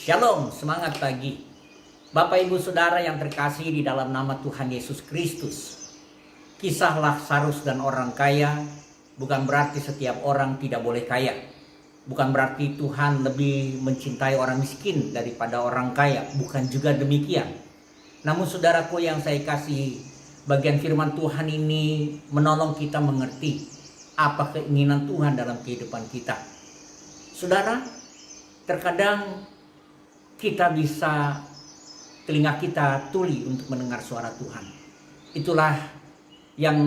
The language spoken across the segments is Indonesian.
Shalom, semangat pagi. Bapak Ibu Saudara yang terkasih di dalam nama Tuhan Yesus Kristus. Kisah Lazarus dan orang kaya bukan berarti setiap orang tidak boleh kaya. Bukan berarti Tuhan lebih mencintai orang miskin daripada orang kaya. Bukan juga demikian. Namun saudaraku yang saya kasihi, bagian firman Tuhan ini menolong kita mengerti apa keinginan Tuhan dalam kehidupan kita. Saudara, terkadang kita bisa telinga kita tuli untuk mendengar suara Tuhan. Itulah yang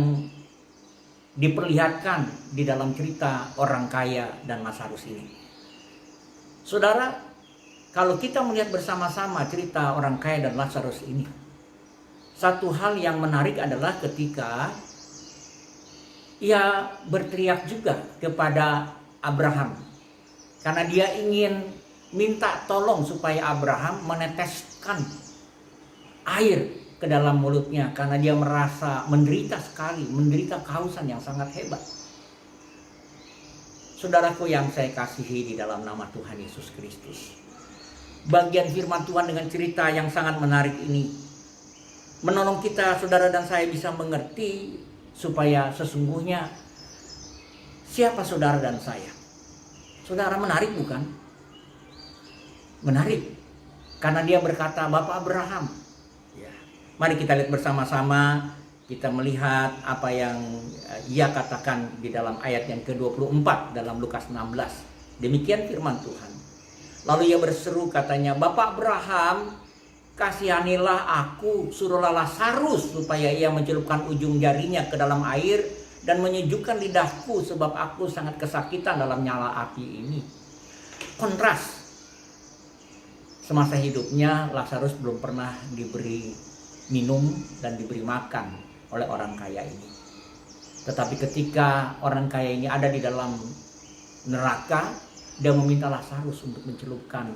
diperlihatkan di dalam cerita orang kaya dan Lazarus ini. Saudara, kalau kita melihat bersama-sama cerita orang kaya dan Lazarus ini, satu hal yang menarik adalah ketika ia berteriak juga kepada Abraham, karena dia ingin minta tolong supaya Abraham meneteskan air ke dalam mulutnya, karena dia merasa menderita sekali, menderita kehausan yang sangat hebat. Saudaraku yang saya kasihi di dalam nama Tuhan Yesus Kristus, bagian firman Tuhan dengan cerita yang sangat menarik ini menolong kita, saudara dan saya, bisa mengerti supaya sesungguhnya siapa saudara dan saya. Saudara, menarik bukan? Menarik, karena dia berkata, Bapak Abraham. Ya. Mari kita lihat bersama-sama, kita melihat apa yang ia katakan di dalam ayat yang ke-24 dalam Lukas 16. Demikian firman Tuhan. Lalu ia berseru, katanya, Bapak Abraham, kasihanilah aku, suruhlah Lazarus supaya ia mencelupkan ujung jarinya ke dalam air dan menyejukkan lidahku, sebab aku sangat kesakitan dalam nyala api ini. Kontras. Semasa hidupnya Lazarus belum pernah diberi minum dan diberi makan oleh orang kaya ini. Tetapi ketika orang kaya ini ada di dalam neraka, dia meminta Lazarus untuk mencelupkan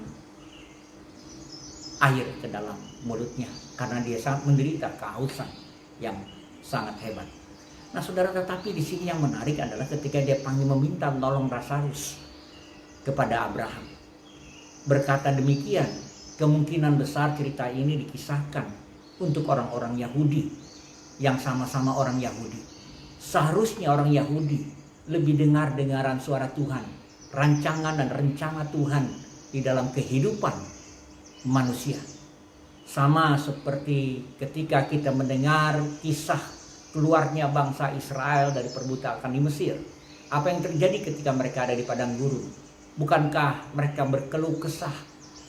air ke dalam mulutnya, karena dia sangat menderita kehausan yang sangat hebat. Nah saudara, tetapi di sini yang menarik adalah ketika dia panggil meminta tolong Lazarus kepada Abraham. Berkata demikian, kemungkinan besar cerita ini dikisahkan untuk orang-orang Yahudi yang sama-sama orang Yahudi. Seharusnya orang Yahudi lebih dengar-dengaran suara Tuhan, rancangan dan rencana Tuhan di dalam kehidupan manusia. Sama seperti ketika kita mendengar kisah keluarnya bangsa Israel dari perbudakan di Mesir. Apa yang terjadi ketika mereka ada di padang gurun? Bukankah mereka berkeluh kesah?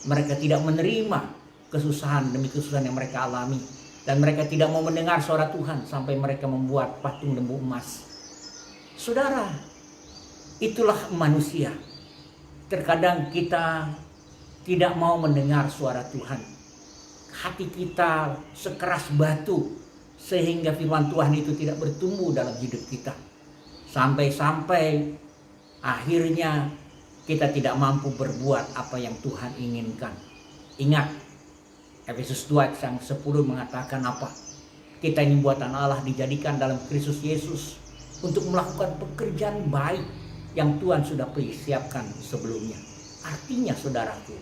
Mereka tidak menerima kesusahan demi kesusahan yang mereka alami. Dan mereka tidak mau mendengar suara Tuhan sampai mereka membuat patung lembu emas. Saudara, itulah manusia. Terkadang kita tidak mau mendengar suara Tuhan. Hati kita sekeras batu sehingga firman Tuhan itu tidak bertumbuh dalam hidup kita. Sampai-sampai akhirnya kita tidak mampu berbuat apa yang Tuhan inginkan. Ingat, Efesus 2 ayat 10 mengatakan apa? Kita ini buatan Allah, dijadikan dalam Kristus Yesus untuk melakukan pekerjaan baik yang Tuhan sudah persiapkan sebelumnya. Artinya saudaraku,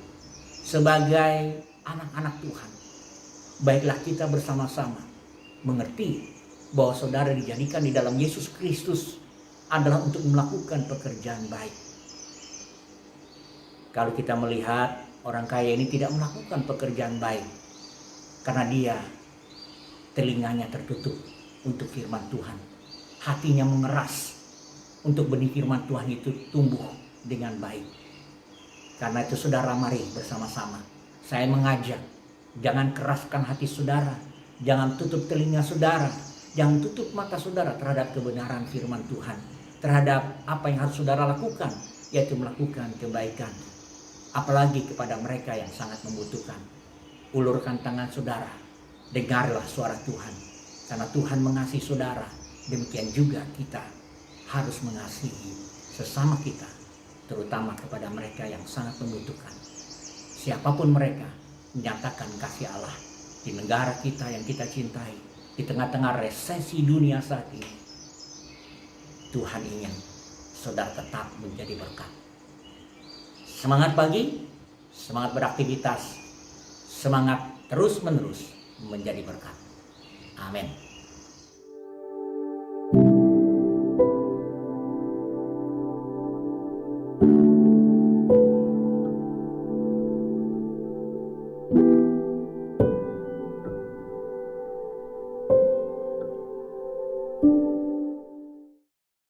sebagai anak-anak Tuhan, baiklah kita bersama-sama mengerti bahwa saudara dijadikan di dalam Yesus Kristus adalah untuk melakukan pekerjaan baik. Kalau kita melihat orang kaya ini tidak melakukan pekerjaan baik karena dia telinganya tertutup untuk firman Tuhan. Hatinya mengeras untuk benih firman Tuhan itu tumbuh dengan baik. Karena itu saudara, mari bersama-sama saya mengajak, jangan keraskan hati saudara, jangan tutup telinga saudara, jangan tutup mata saudara terhadap kebenaran firman Tuhan, terhadap apa yang harus saudara lakukan, yaitu melakukan kebaikan. Apalagi kepada mereka yang sangat membutuhkan. Ulurkan tangan saudara, dengarlah suara Tuhan. Karena Tuhan mengasihi saudara, demikian juga kita harus mengasihi sesama kita, terutama kepada mereka yang sangat membutuhkan. Siapapun mereka, menyatakan kasih Allah di negara kita yang kita cintai, di tengah-tengah resesi dunia saat ini. Tuhan ingin saudara tetap menjadi berkat. Semangat pagi, semangat beraktivitas, semangat terus-menerus menjadi berkat. Amin.